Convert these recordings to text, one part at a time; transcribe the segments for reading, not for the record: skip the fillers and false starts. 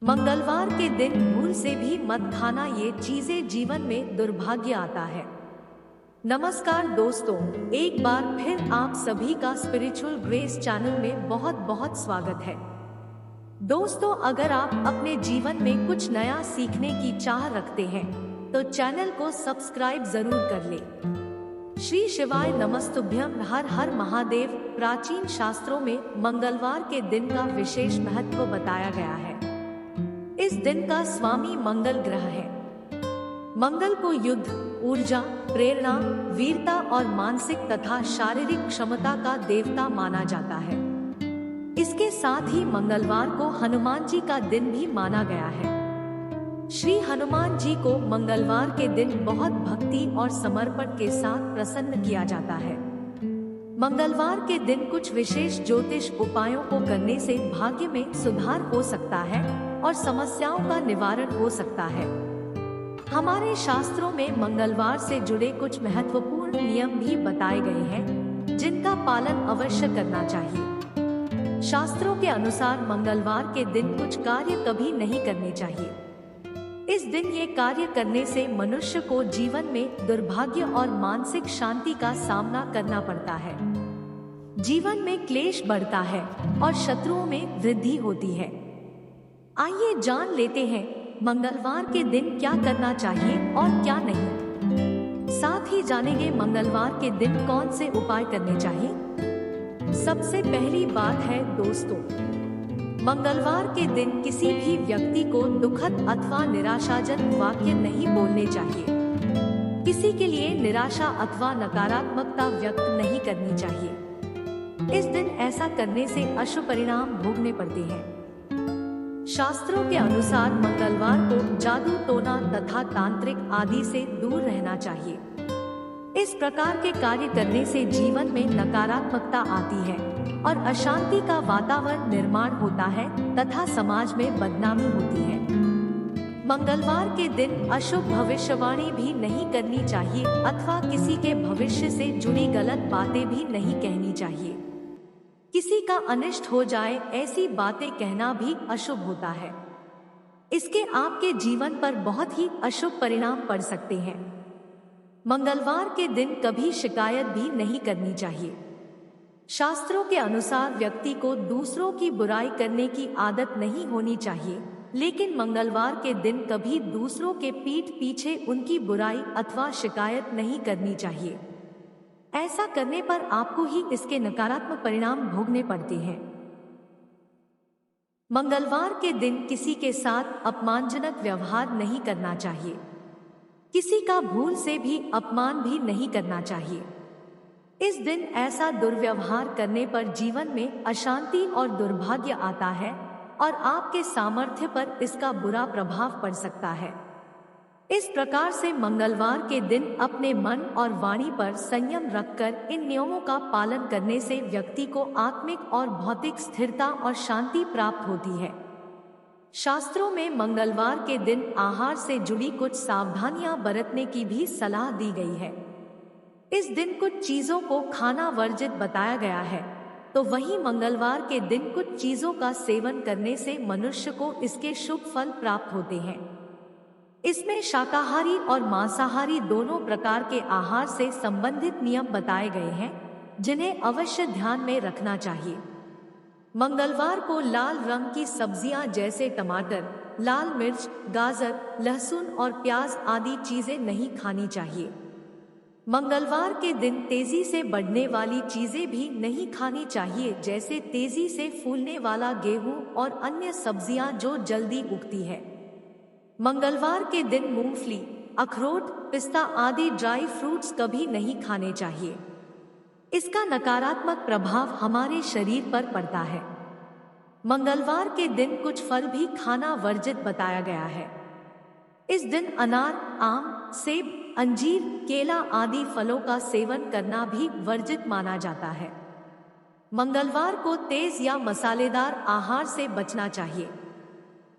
मंगलवार के दिन भूल से भी मत खाना ये चीजें, जीवन में दुर्भाग्य आता है। नमस्कार दोस्तों, एक बार फिर आप सभी का स्पिरिचुअल ग्रेस चैनल में बहुत बहुत स्वागत है। दोस्तों, अगर आप अपने जीवन में कुछ नया सीखने की चाह रखते हैं तो चैनल को सब्सक्राइब जरूर कर लें। श्री शिवाय नमस्तुभ्यम, हर हर महादेव। प्राचीन शास्त्रों में मंगलवार के दिन का विशेष महत्व बताया गया है। इस दिन का स्वामी मंगल ग्रह है। मंगल को युद्ध, ऊर्जा, प्रेरणा, वीरता और मानसिक तथा शारीरिक क्षमता का देवता माना जाता है। इसके साथ ही मंगलवार को हनुमान जी का दिन भी माना गया है। श्री हनुमान जी को मंगलवार के दिन बहुत भक्ति और समर्पण के साथ प्रसन्न किया जाता है। मंगलवार के दिन कुछ विशेष ज्योतिष उपायों को करने से भाग्य में सुधार हो सकता है और समस्याओं का निवारण हो सकता है। हमारे शास्त्रों में मंगलवार से जुड़े कुछ महत्वपूर्ण नियम भी बताए गए हैं, जिनका पालन अवश्य करना चाहिए। शास्त्रों के अनुसार मंगलवार के दिन कुछ कार्य कभी नहीं करने चाहिए। इस दिन ये कार्य करने से मनुष्य को जीवन में दुर्भाग्य और मानसिक शांति का सामना करना पड़ता है। जीवन में क्लेश बढ़ता है और शत्रुओं में वृद्धि होती है। आइए जान लेते हैं मंगलवार के दिन क्या करना चाहिए और क्या नहीं। साथ ही जानेंगे मंगलवार के दिन कौन से उपाय करने चाहिए। सबसे पहली बात है दोस्तों, मंगलवार के दिन किसी भी व्यक्ति को दुखद अथवा निराशाजनक वाक्य नहीं बोलने चाहिए। किसी के लिए निराशा अथवा नकारात्मकता व्यक्त नहीं करनी चाहिए। इस दिन ऐसा करने से अशुभ परिणाम भोगने पड़ते हैं। शास्त्रों के अनुसार मंगलवार को जादू टोना तथा तांत्रिक आदि से दूर रहना चाहिए। इस प्रकार के कार्य करने से जीवन में नकारात्मकता आती है और अशांति का वातावरण निर्माण होता है तथा समाज में बदनामी होती है। मंगलवार के दिन अशुभ भविष्यवाणी भी नहीं करनी चाहिए अथवा किसी के भविष्य से जुड़ी गलत बातें भी नहीं कहनी चाहिए। किसी का अनिष्ट हो जाए ऐसी बातें कहना भी अशुभ होता है। इसके आपके जीवन पर बहुत ही अशुभ परिणाम पड़ सकते हैं। मंगलवार के दिन कभी शिकायत भी नहीं करनी चाहिए। शास्त्रों के अनुसार व्यक्ति को दूसरों की बुराई करने की आदत नहीं होनी चाहिए, लेकिन मंगलवार के दिन कभी दूसरों के पीठ पीछे उनकी बुराई अथवा शिकायत नहीं करनी चाहिए। ऐसा करने पर आपको ही इसके नकारात्मक परिणाम भोगने पड़ते हैं। मंगलवार के दिन किसी के साथ अपमानजनक व्यवहार नहीं करना चाहिए। किसी का भूल से भी अपमान भी नहीं करना चाहिए। इस दिन ऐसा दुर्व्यवहार करने पर जीवन में अशांति और दुर्भाग्य आता है और आपके सामर्थ्य पर इसका बुरा प्रभाव पड़ सकता है। इस प्रकार से मंगलवार के दिन अपने मन और वाणी पर संयम रखकर इन नियमों का पालन करने से व्यक्ति को आत्मिक और भौतिक स्थिरता और शांति प्राप्त होती है। शास्त्रों में मंगलवार के दिन आहार से जुड़ी कुछ सावधानियां बरतने की भी सलाह दी गई है। इस दिन कुछ चीजों को खाना वर्जित बताया गया है, तो वहीं मंगलवार के दिन कुछ चीजों का सेवन करने से मनुष्य को इसके शुभ फल प्राप्त होते हैं। इसमें शाकाहारी और मांसाहारी दोनों प्रकार के आहार से संबंधित नियम बताए गए हैं, जिन्हें अवश्य ध्यान में रखना चाहिए। मंगलवार को लाल रंग की सब्जियां जैसे टमाटर, लाल मिर्च, गाजर, लहसुन और प्याज आदि चीजें नहीं खानी चाहिए। मंगलवार के दिन तेजी से बढ़ने वाली चीजें भी नहीं खानी चाहिए, जैसे तेजी से फूलने वाला गेहूं और अन्य सब्जियां जो जल्दी उगती है। मंगलवार के दिन मूंगफली, अखरोट, पिस्ता आदि ड्राई फ्रूट्स कभी नहीं खाने चाहिए। इसका नकारात्मक प्रभाव हमारे शरीर पर पड़ता है। मंगलवार के दिन कुछ फल भी खाना वर्जित बताया गया है। इस दिन अनार, आम, सेब, अंजीर, केला आदि फलों का सेवन करना भी वर्जित माना जाता है। मंगलवार को तेज या मसालेदार आहार से बचना चाहिए।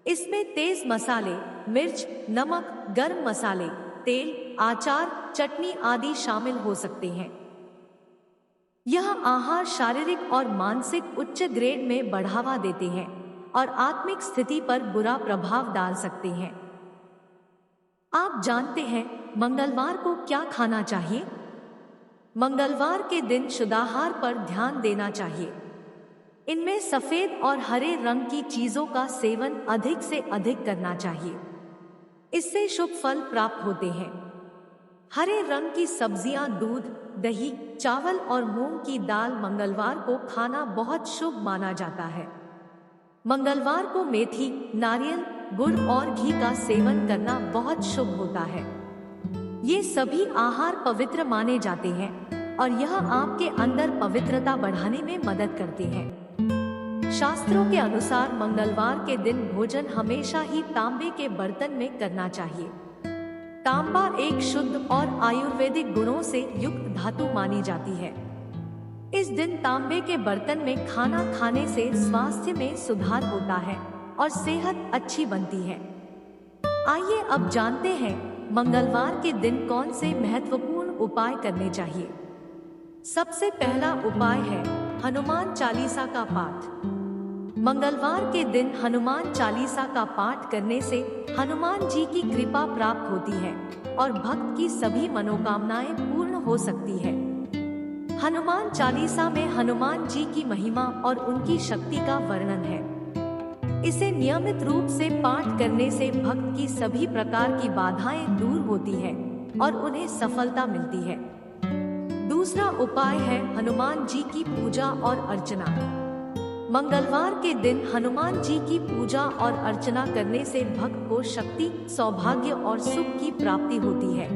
इसमें तेज मसाले, मिर्च, नमक, गर्म मसाले, तेल, अचार, चटनी आदि शामिल हो सकते हैं। यह आहार शारीरिक और मानसिक उच्च ग्रेड में बढ़ावा देते हैं और आत्मिक स्थिति पर बुरा प्रभाव डाल सकते हैं। आप जानते हैं मंगलवार को क्या खाना चाहिए? मंगलवार के दिन शुद्धाहार पर ध्यान देना चाहिए। इनमें सफेद और हरे रंग की चीजों का सेवन अधिक से अधिक करना चाहिए। इससे शुभ फल प्राप्त होते हैं। हरे रंग की सब्जियां, दूध, दही, चावल और मूंग की दाल मंगलवार को खाना बहुत शुभ माना जाता है। मंगलवार को मेथी, नारियल, गुड़ और घी का सेवन करना बहुत शुभ होता है। ये सभी आहार पवित्र माने जाते हैं और यह आपके अंदर पवित्रता बढ़ाने में मदद करते हैं। शास्त्रों के अनुसार मंगलवार के दिन भोजन हमेशा ही तांबे के बर्तन में करना चाहिए। तांबा एक शुद्ध और आयुर्वेदिक गुणों से युक्त धातु मानी जाती है। इस दिन तांबे के बर्तन में खाना खाने से स्वास्थ्य में सुधार होता है और सेहत अच्छी बनती है। आइए अब जानते हैं मंगलवार के दिन कौन से महत्वपूर्ण उपाय करने चाहिए। सबसे पहला उपाय है हनुमान चालीसा का पाठ। मंगलवार के दिन हनुमान चालीसा का पाठ करने से हनुमान जी की कृपा प्राप्त होती है और भक्त की सभी मनोकामनाएं पूर्ण हो सकती है। हनुमान चालीसा में हनुमान जी की महिमा और उनकी शक्ति का वर्णन है। इसे नियमित रूप से पाठ करने से भक्त की सभी प्रकार की बाधाएं दूर होती है और उन्हें सफलता मिलती है। दूसरा उपाय है हनुमान जी की पूजा और अर्चना। मंगलवार के दिन हनुमान जी की पूजा और अर्चना करने से भक्त को शक्ति, सौभाग्य और सुख की प्राप्ति होती है।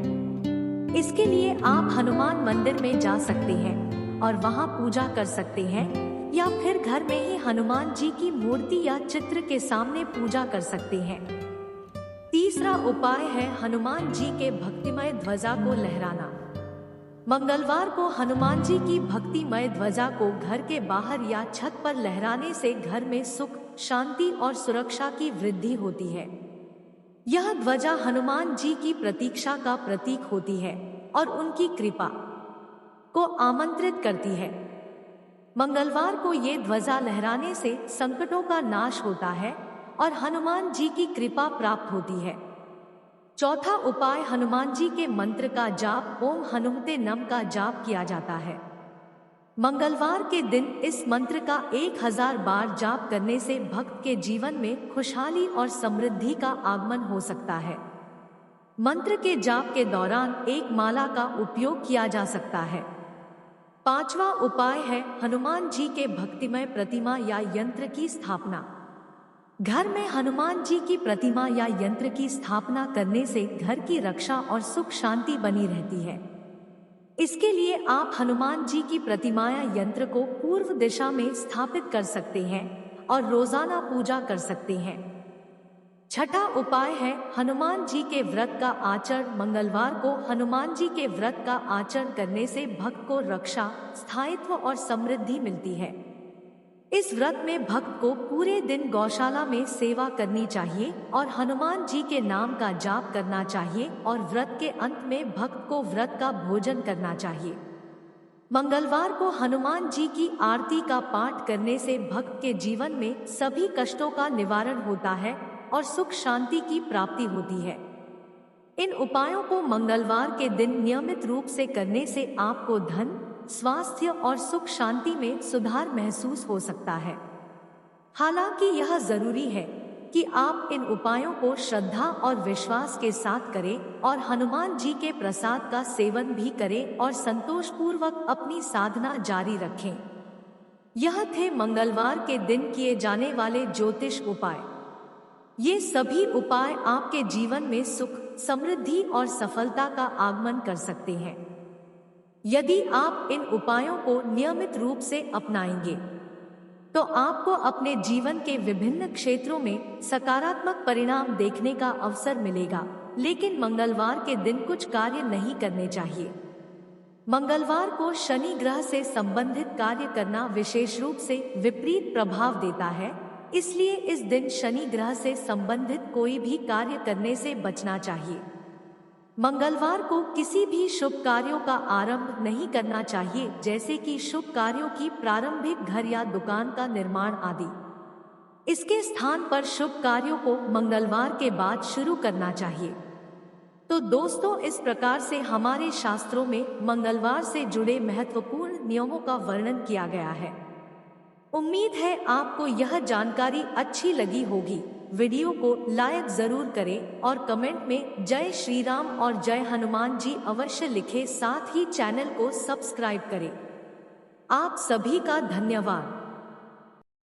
इसके लिए आप हनुमान मंदिर में जा सकते हैं और वहां पूजा कर सकते हैं या फिर घर में ही हनुमान जी की मूर्ति या चित्र के सामने पूजा कर सकते हैं। तीसरा उपाय है हनुमान जी के भक्तिमय ध्वजा को लहराना। मंगलवार को हनुमान जी की भक्तिमय ध्वजा को घर के बाहर या छत पर लहराने से घर में सुख, शांति और सुरक्षा की वृद्धि होती है। यह ध्वजा हनुमान जी की प्रतीक्षा का प्रतीक होती है और उनकी कृपा को आमंत्रित करती है। मंगलवार को ये ध्वजा लहराने से संकटों का नाश होता है और हनुमान जी की कृपा प्राप्त होती है। चौथा उपाय हनुमान जी के मंत्र का जाप ओम हनुमते नम का जाप किया जाता है। मंगलवार के दिन इस मंत्र का 1000 बार जाप करने से भक्त के जीवन में खुशहाली और समृद्धि का आगमन हो सकता है। मंत्र के जाप के दौरान एक माला का उपयोग किया जा सकता है। पांचवा उपाय है हनुमान जी के भक्तिमय प्रतिमा या यंत्र की स्थापना। घर में हनुमान जी की प्रतिमा या यंत्र की स्थापना करने से घर की रक्षा और सुख शांति बनी रहती है। इसके लिए आप हनुमान जी की प्रतिमा या यंत्र को पूर्व दिशा में स्थापित कर सकते हैं और रोजाना पूजा कर सकते हैं। छठा उपाय है हनुमान जी के व्रत का आचरण। मंगलवार को हनुमान जी के व्रत का आचरण करने से भक्त को रक्षा, स्थायित्व और समृद्धि मिलती है। इस व्रत में भक्त को पूरे दिन गौशाला में सेवा करनी चाहिए और हनुमान जी के नाम का जाप करना चाहिए और व्रत के अंत में भक्त को व्रत का भोजन करना चाहिए। मंगलवार को हनुमान जी की आरती का पाठ करने से भक्त के जीवन में सभी कष्टों का निवारण होता है और सुख शांति की प्राप्ति होती है। इन उपायों को मंगलवार के दिन नियमित रूप से करने से आपको धन, स्वास्थ्य और सुख शांति में सुधार महसूस हो सकता है। हालांकि यह जरूरी है कि आप इन उपायों को श्रद्धा और विश्वास के साथ करें और हनुमान जी के प्रसाद का सेवन भी करें और संतोषपूर्वक अपनी साधना जारी रखें। यह थे मंगलवार के दिन किए जाने वाले ज्योतिष उपाय। ये सभी उपाय आपके जीवन में सुख, समृद्धि और सफलता का आगमन कर सकते हैं। यदि आप इन उपायों को नियमित रूप से अपनाएंगे तो आपको अपने जीवन के विभिन्न क्षेत्रों में सकारात्मक परिणाम देखने का अवसर मिलेगा। लेकिन मंगलवार के दिन कुछ कार्य नहीं करने चाहिए। मंगलवार को शनि ग्रह से संबंधित कार्य करना विशेष रूप से विपरीत प्रभाव देता है, इसलिए इस दिन शनि ग्रह से संबंधित कोई भी कार्य करने से बचना चाहिए। मंगलवार को किसी भी शुभ कार्यों का आरंभ नहीं करना चाहिए, जैसे कि शुभ कार्यों की प्रारंभिक घर या दुकान का निर्माण आदि। इसके स्थान पर शुभ कार्यों को मंगलवार के बाद शुरू करना चाहिए। तो दोस्तों, इस प्रकार से हमारे शास्त्रों में मंगलवार से जुड़े महत्वपूर्ण नियमों का वर्णन किया गया है। उम्मीद है आपको यह जानकारी अच्छी लगी होगी। वीडियो को लाइक जरूर करें और कमेंट में जय श्री राम और जय हनुमान जी अवश्य लिखें। साथ ही चैनल को सब्सक्राइब करें। आप सभी का धन्यवाद।